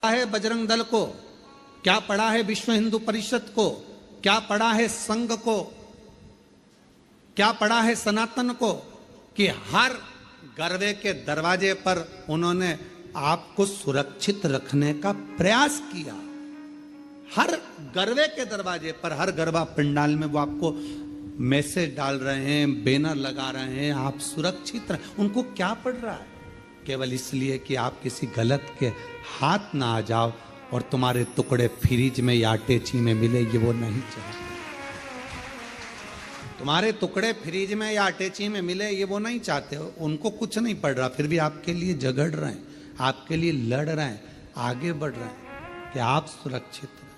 है बजरंग दल को, क्या पड़ा है विश्व हिंदू परिषद को, क्या पड़ा है संघ को, क्या पड़ा है सनातन को, कि हर गर्वे के दरवाजे पर उन्होंने आपको सुरक्षित रखने का प्रयास किया। हर गर्वे के दरवाजे पर, हर गरबा पंडाल में वो आपको मैसेज डाल रहे हैं, बैनर लगा रहे हैं, आप सुरक्षित रहे। उनको क्या पड़ रहा है? केवल इसलिए कि आप किसी गलत के हाथ ना आ जाओ और तुम्हारे टुकड़े फ्रिज में या अटैची में मिले, ये वो नहीं चाहते। तुम्हारे टुकड़े फ्रिज में या अटैची में मिले, ये वो नहीं चाहते हो। उनको कुछ नहीं पड़ रहा, फिर भी आपके लिए झगड़ रहे हैं, आपके लिए लड़ रहे हैं, आगे बढ़ रहे हैं कि आप सुरक्षित रहें,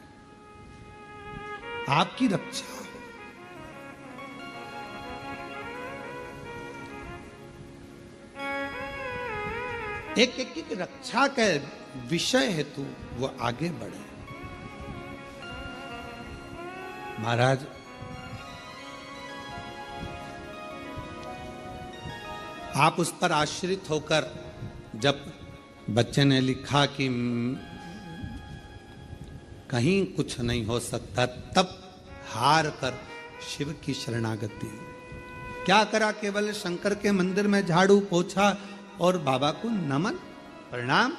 आपकी रक्षा। एक एक की रक्षा के विषय हेतु वो आगे बढ़े। महाराज, आप उस पर आश्रित होकर, जब बच्चे ने लिखा कि कहीं कुछ नहीं हो सकता, तब हार कर शिव की शरणागति। क्या करा? केवल शंकर के मंदिर में झाड़ू पोछा और बाबा को नमन प्रणाम।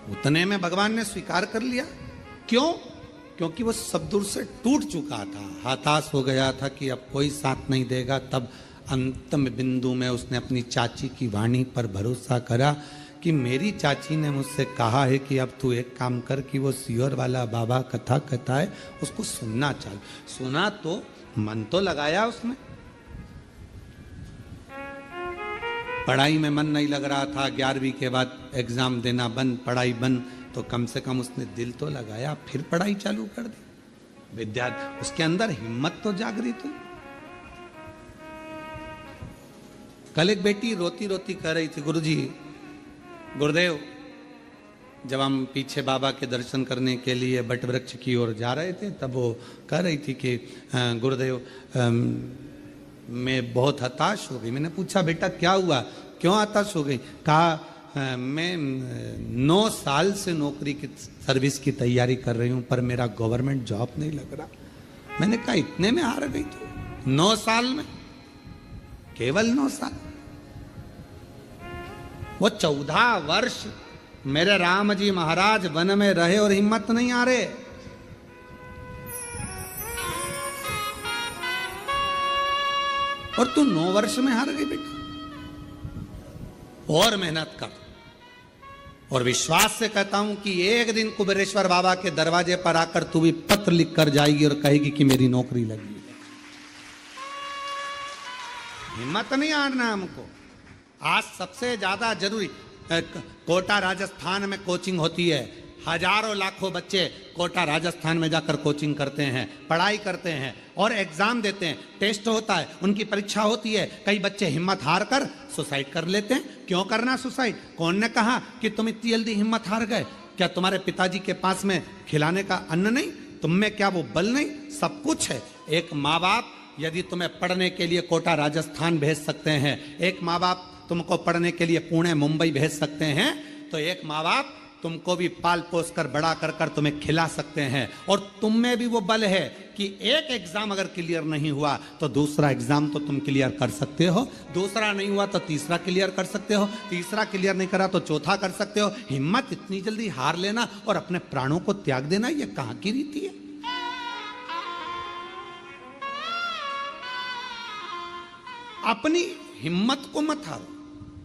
उतने में भगवान ने स्वीकार कर लिया। क्यों? क्योंकि वो सब दूर से टूट चुका था, हताश हो गया था कि अब कोई साथ नहीं देगा। तब अंतिम बिंदु में उसने अपनी चाची की वाणी पर भरोसा करा कि मेरी चाची ने मुझसे कहा है कि अब तू एक काम कर कि वो सियोर वाला बाबा कथा कहता है, उसको सुनना चाहिए। सुना तो मन तो लगाया उसने, पढ़ाई में मन नहीं लग रहा था, 11वीं के बाद एग्जाम देना बंद, पढ़ाई बंद, तो कम से कम उसने दिल तो लगाया, फिर पढ़ाई चालू कर दी। विद्यार्थी, उसके अंदर हिम्मत तो जागृत हुई। कल एक बेटी रोती रोती कह रही थी, गुरुजी, गुरुदेव, जब हम पीछे बाबा के दर्शन करने के लिए बट वृक्ष की ओर जा रहे थे, तब वो कह रही थी कि गुरुदेव, मैं बहुत हताश हो गई। मैंने पूछा, बेटा क्या हुआ, क्यों हताश हो गई? कहा, मैं 9 साल से नौकरी की सर्विस की तैयारी कर रही हूं, पर मेरा गवर्नमेंट जॉब नहीं लग रहा। मैंने कहा, इतने में हार गई तू? 9 साल में? केवल 9 साल? वो 14 वर्ष मेरे राम जी महाराज वन में रहे और हिम्मत नहीं आ रहे। और तू 9 वर्ष में हार गई बेटा। और मेहनत कर, और विश्वास से कहता हूं कि एक दिन कुबेरेश्वर बाबा के दरवाजे पर आकर तू भी पत्र लिख कर जाएगी और कहेगी कि मेरी नौकरी लगी है। हिम्मत नहीं हारना हमको। आज सबसे ज्यादा जरूरी, कोटा राजस्थान में कोचिंग होती है, हजारों लाखों बच्चे कोटा राजस्थान में जाकर कोचिंग करते हैं, पढ़ाई करते हैं और एग्जाम देते हैं, टेस्ट होता है, उनकी परीक्षा होती है। कई बच्चे हिम्मत हार कर सुसाइड कर लेते हैं। क्यों करना सुसाइड? कौन ने कहा कि तुम इतनी जल्दी हिम्मत हार गए? क्या तुम्हारे पिताजी के पास में खिलाने का अन्न नहीं? तुम में क्या वो बल नहीं? सब कुछ है। एक माँ बाप यदि तुम्हें पढ़ने के लिए कोटा राजस्थान भेज सकते हैं, एक माँ बाप तुमको पढ़ने के लिए पुणे मुंबई भेज सकते हैं, तो एक माँ बाप तुमको भी पाल पोस कर बड़ा कर कर तुम्हें खिला सकते हैं। और तुम में भी वो बल है कि एक एग्जाम अगर क्लियर नहीं हुआ तो दूसरा एग्जाम तो तुम क्लियर कर सकते हो, दूसरा नहीं हुआ तो तीसरा क्लियर कर सकते हो, तीसरा क्लियर नहीं करा तो चौथा कर सकते हो। हिम्मत इतनी जल्दी हार लेना और अपने प्राणों को त्याग देना, ये कहां की रीति है? अपनी हिम्मत को मत हारो,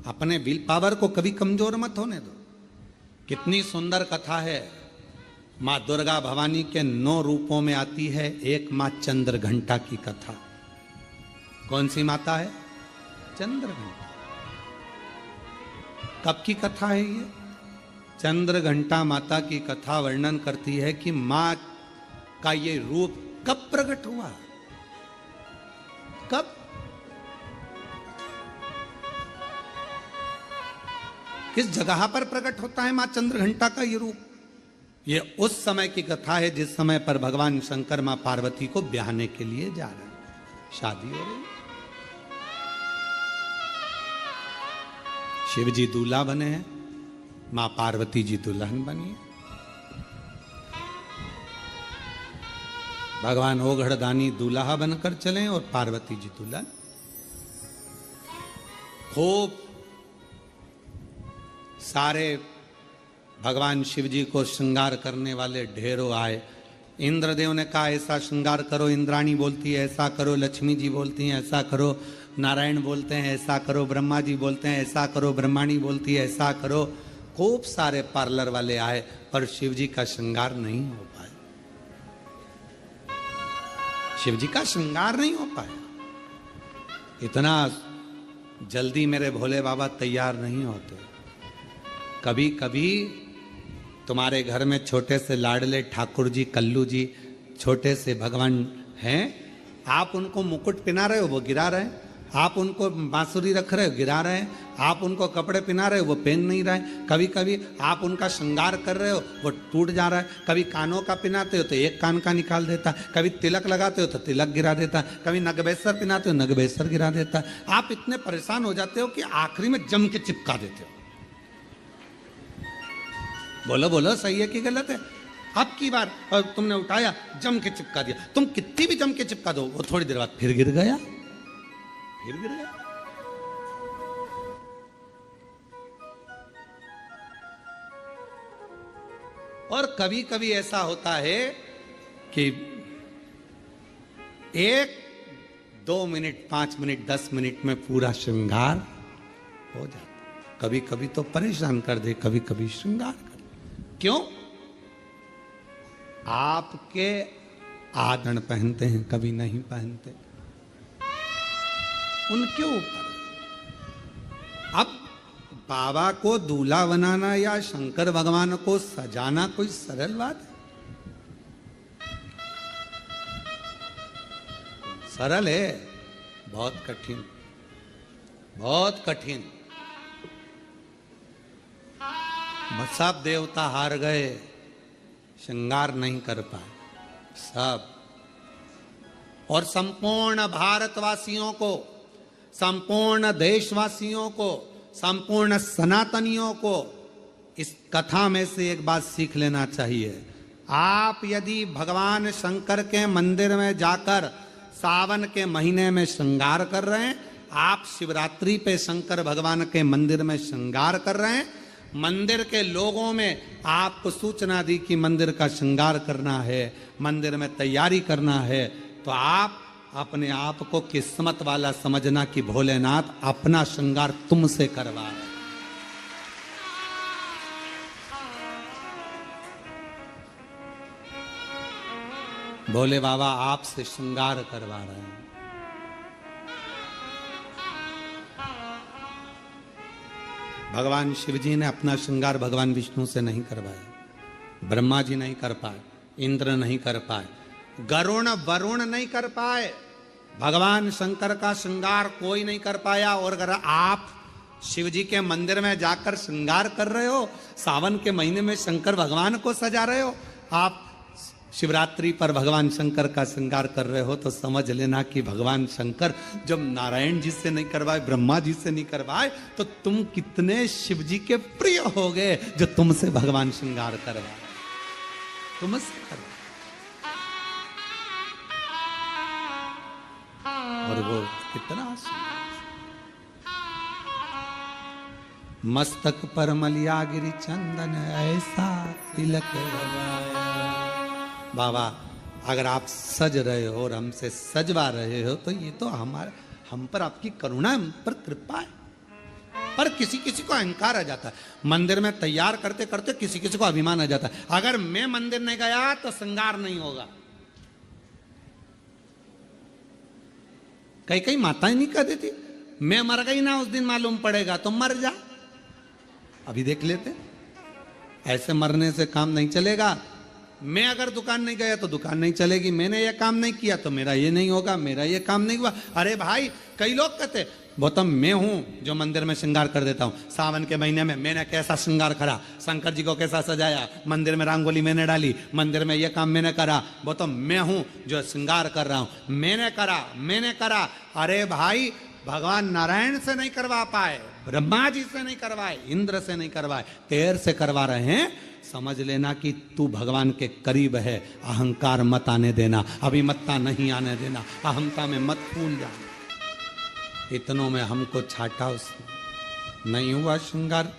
अपने विल पावर को कभी कमजोर मत होने दो। कितनी सुंदर कथा है। माँ दुर्गा भवानी के 9 रूपों में आती है। एक माँ चंद्र घंटा की कथा। कौन सी माता है? चंद्र घंटा। कब की कथा है ये? चंद्र घंटा माता की कथा वर्णन करती है कि माँ का ये रूप कब प्रकट हुआ, कब? किस जगह पर प्रकट होता है मां चंद्र घंटा का ये रूप? ये उस समय की कथा है जिस समय पर भगवान शंकर मां पार्वती को ब्याहने के लिए जा रहे हैं, शादी हो रही। शिव जी दूल्हा बने हैं, मां पार्वती जी दुल्हन बनी है। भगवान ओघड़दानी दूल्हा बनकर चले और पार्वती जी दुल्हन। खूब सारे भगवान शिव जी को श्रृंगार करने वाले ढेरों आए। इंद्रदेव ने कहा ऐसा श्रृंगार करो, इंद्राणी बोलती है ऐसा करो, लक्ष्मी जी बोलती हैं ऐसा करो, नारायण बोलते हैं ऐसा करो, ब्रह्मा जी बोलते हैं ऐसा करो, ब्रह्माणी बोलती है ऐसा करो। खूब सारे पार्लर वाले आए पर शिव जी का श्रृंगार नहीं हो पाया। शिव जी का श्रृंगार नहीं हो पाया। इतना जल्दी मेरे भोले बाबा तैयार नहीं होते। कभी कभी तुम्हारे घर में छोटे से लाडले ठाकुर जी, कल्लू जी, छोटे से भगवान हैं, आप उनको मुकुट पहना रहे हो वो गिरा रहे हैं, आप उनको बांसुरी रख रहे हो गिरा रहे हैं, आप उनको कपड़े पहना रहे हो वो पहन नहीं रहे। कभी कभी आप उनका श्रृंगार कर रहे हो वो टूट जा रहा है। कभी कानों का पहनाते हो तो एक कान का निकाल देता है, कभी तिलक लगाते हो तो तिलक गिरा देता है, कभी नगबेसर पहनाते हो नगबेसर गिरा देता है। आप इतने परेशान हो जाते हो कि आखिरी में जम के चिपका देते हो। बोलो बोलो सही है कि गलत है? अब की बार तुमने उठाया जम के चिपका दिया, तुम कितनी भी जम के चिपका दो वो थोड़ी देर बाद फिर गिर गया, फिर गिर गया। और कभी कभी ऐसा होता है कि 1, 2 मिनट, 5 मिनट, 10 मिनट में पूरा श्रृंगार हो जाता। कभी कभी तो परेशान कर दे, कभी कभी श्रृंगार कर। क्यों? आपके आदन पहनते हैं, कभी नहीं पहनते, उनके ऊपर। अब बाबा को दूल्हा बनाना या शंकर भगवान को सजाना कोई सरल बात है? सरल है? बहुत कठिन, बहुत कठिन। सब देवता हार गए, श्रृंगार नहीं कर पाए सब। और संपूर्ण भारतवासियों को, संपूर्ण देशवासियों को, संपूर्ण सनातनियों को इस कथा में से एक बात सीख लेना चाहिए। आप यदि भगवान शंकर के मंदिर में जाकर सावन के महीने में श्रृंगार कर रहे हैं, आप शिवरात्रि पे शंकर भगवान के मंदिर में श्रृंगार कर रहे हैं, मंदिर के लोगों में आपको सूचना दी कि मंदिर का श्रृंगार करना है, मंदिर में तैयारी करना है, तो आप अपने आप को किस्मत वाला समझना कि भोलेनाथ अपना श्रृंगार तुमसे करवा रहे हैं। भोले बाबा आपसे श्रृंगार करवा रहे हैं। भगवान शिव जी ने अपना श्रृंगार भगवान विष्णु से नहीं करवाया, ब्रह्मा जी नहीं कर पाए, इंद्र नहीं कर पाए, गरुण वरुण नहीं कर पाए, भगवान शंकर का श्रृंगार कोई नहीं कर पाया। और अगर आप शिव जी के मंदिर में जाकर श्रृंगार कर रहे हो, सावन के महीने में शंकर भगवान को सजा रहे हो, आप शिवरात्रि पर भगवान शंकर का श्रृंगार कर रहे हो, तो समझ लेना कि भगवान शंकर जब नारायण जी से नहीं करवाए, ब्रह्मा जी से नहीं करवाए, तो तुम कितने शिव जी के प्रिय हो गए जो तुमसे भगवान श्रृंगार करवाए, तुमसे करवाए। और वो कितना मस्तक पर मलिया गिरी चंदन ऐसा तिलक लगाया। बाबा अगर आप सज रहे हो और हमसे सजवा रहे हो तो ये तो हम पर आपकी करुणा, हम पर कृपा है। पर किसी किसी को अहंकार आ जाता है, मंदिर में तैयार करते करते किसी किसी को अभिमान आ जाता है, अगर मैं मंदिर नहीं गया तो श्रृंगार नहीं होगा। कई कई माताएं नहीं कह देती, मैं मर गई ना उस दिन मालूम पड़ेगा, तो मर जा, अभी देख लेते। ऐसे मरने से काम नहीं चलेगा। मैं अगर दुकान नहीं गया तो दुकान नहीं चलेगी, मैंने ये काम नहीं किया तो मेरा ये नहीं होगा, मेरा ये काम नहीं हुआ। अरे भाई, कई लोग कहते गौतम मैं हूं जो मंदिर में श्रृंगार कर देता हूं, सावन के महीने में मैंने कैसा श्रृंगार करा, शंकर जी को कैसा सजाया, मंदिर में रंगोली मैंने डाली, मंदिर में यह काम मैंने करा, गौतम मैं हूं जो श्रृंगार कर रहा हूं, मैंने करा। अरे भाई, भगवान नारायण से नहीं करवा पाए, ब्रह्मा जी से नहीं करवाए, इंद्र से नहीं करवाए, तेर से करवा रहे हैं। समझ लेना कि तू भगवान के करीब है। अहंकार मत आने देना, अभिमत्ता नहीं आने देना, अहमता में मत फूल जाना। इतनों में हमको छाटा उसने। नहीं हुआ श्रृंगार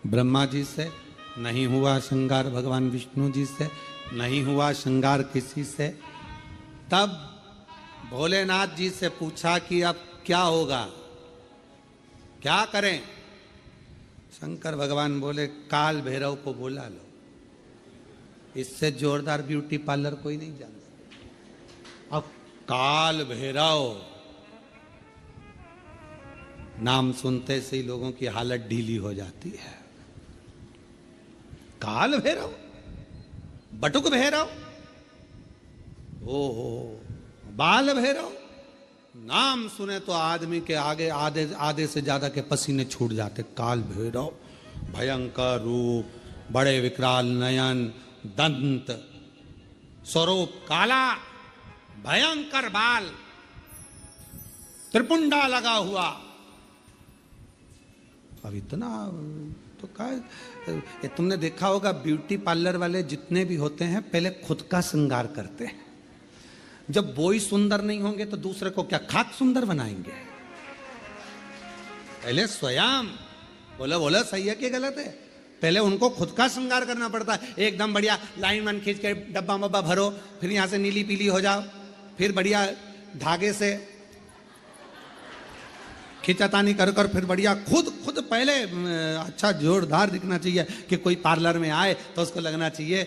ब्रह्मा जी से, नहीं हुआ श्रृंगार भगवान विष्णु जी से, नहीं हुआ श्रृंगार किसी से। तब भोलेनाथ जी से पूछा कि अब क्या होगा, क्या करें। शंकर भगवान बोले काल भैरव को बुला लो, इससे जोरदार ब्यूटी पार्लर कोई नहीं जानता। अब काल भैरव नाम सुनते से ही लोगों की हालत ढीली हो जाती है। काल भैरव, बटुक भैरव, ओहो बाल भैरव, नाम सुने तो आदमी के आगे आधे से ज्यादा के पसीने छूट जाते। काल भैरव, भयंकर रूप, बड़े विकराल नयन, दंत, स्वरूप काला, भयंकर बाल, त्रिपुंडा लगा हुआ। अब इतना तो क्या, तुमने देखा होगा ब्यूटी पार्लर वाले जितने भी होते हैं पहले खुद का श्रृंगार करते हैं। जब वो ही सुंदर नहीं होंगे तो दूसरे को क्या खाक सुंदर बनाएंगे। पहले स्वयं, बोला सही है कि गलत है, पहले उनको खुद का श्रृंगार करना पड़ता है। एकदम बढ़िया लाइन वन खींच के डब्बा मब्बा भरो, फिर यहां से नीली पीली हो जाओ, फिर बढ़िया धागे से खिंचातानी कर कर फिर बढ़िया खुद पहले अच्छा जोरदार दिखना चाहिए कि कोई पार्लर में आए तो उसको लगना चाहिए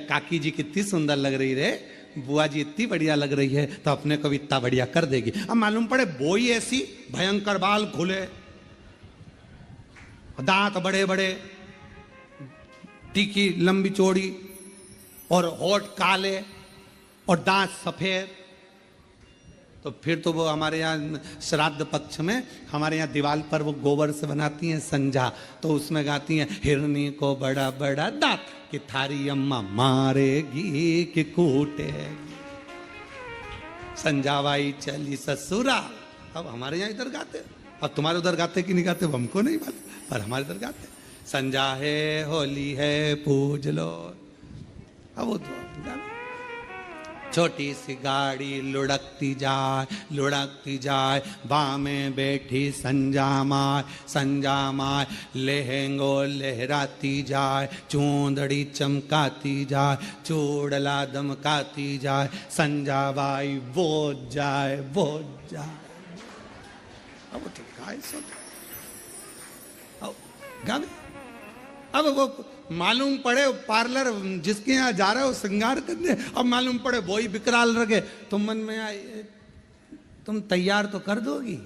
काकी जी कितनी सुंदर लग रही रे, बुआ जी इतनी बढ़िया लग रही है, तो अपने को भी इतना बढ़िया कर देगी। अब मालूम पड़े बोई ऐसी, भयंकर बाल खुले, दांत बड़े बड़े, टीकी लंबी चौड़ी, और होठ काले और दांत सफेद। तो फिर तो वो हमारे यहाँ श्राद्ध पक्ष में हमारे यहाँ दीवार पर वो गोबर से बनाती हैं संजा, तो उसमें गाती हैं हिरनी को बड़ा बड़ा दांत कि थारी अम्मा मारेगी कि कूटेगी, संजावाई चली ससुरा। अब हमारे यहाँ इधर गाते, अब तुम्हारे उधर गाते कि नहीं गाते हमको नहीं मालूम, पर हमारे इधर गाते संजा है होली है पूज लो। अब वो तो छोटी सी गाड़ी लुढ़कती जाए, बाँ में बैठी संजा माय लहंगो लहराती जाए, चूंदड़ी चमकाती जाए, चूड़ला दमकाती जाए, संजा बाई बोझ जाए। अब तो गाय सब गावे। अब वो मालूम पड़े पार्लर जिसके यहाँ जा रहे हो श्रृंगार करने, अब मालूम पड़े वही विकराल रखे, तुम मन में आए, तुम तैयार तो कर दोगी।